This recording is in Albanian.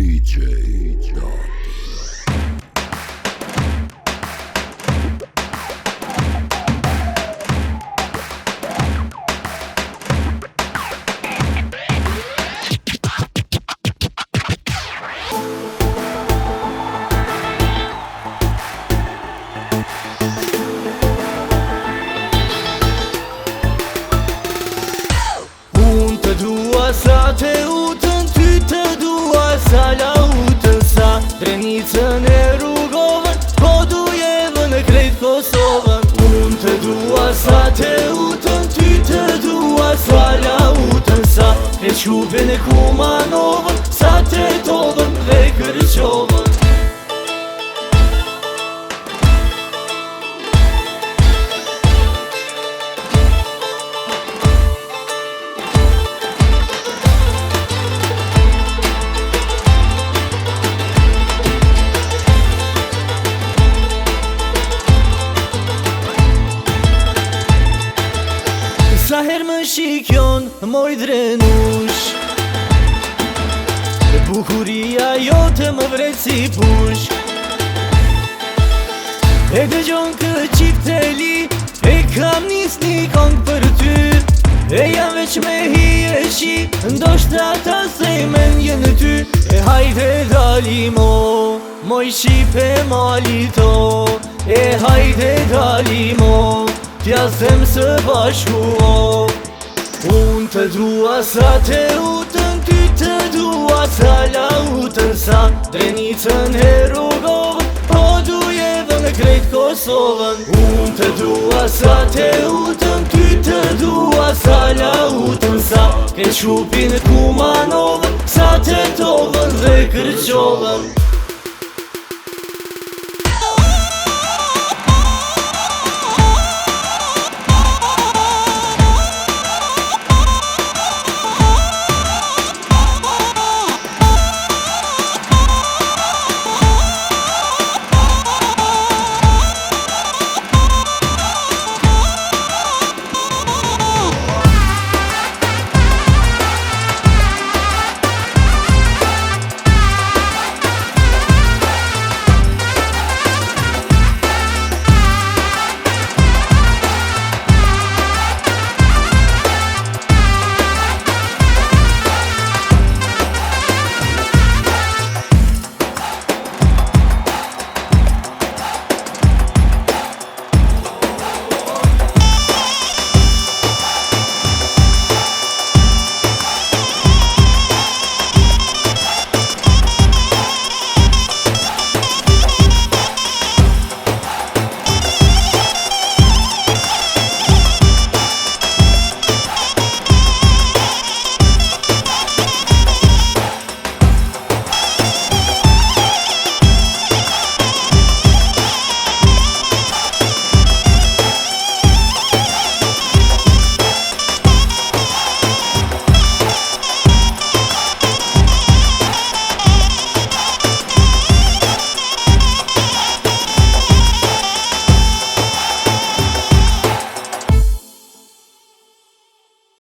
DJ Gjati. Sa te utën, ty të dua sa lautën sa Drenicën e rrugovën, po dujevën e krejt Kosovën. Unë të dua sa te utën, ty të dua sa lautën sa E qupin e Kumanovën, sa te tovën dhe Kërqovën. Sa her më shikjon, moj drenush Bukuria jote më vret si push E dëgjon këtë qik të li, e kam nis një kong për ty E jam veç me hi e shi, ndoshta ta sejmen jenë ty E hajde dali mo, moj shipe mali to E hajde dali mo, t'jasem së bashku o Unë të dua sa te utën, ty të dua sa lautën sa Drenicën e rrugovën, po dujevën e krejt Kosovën. Unë të dua sa te utën, ty të dua sa lautën sa E qupin e Kumanovën, sa te tovën dhe Kërqovën.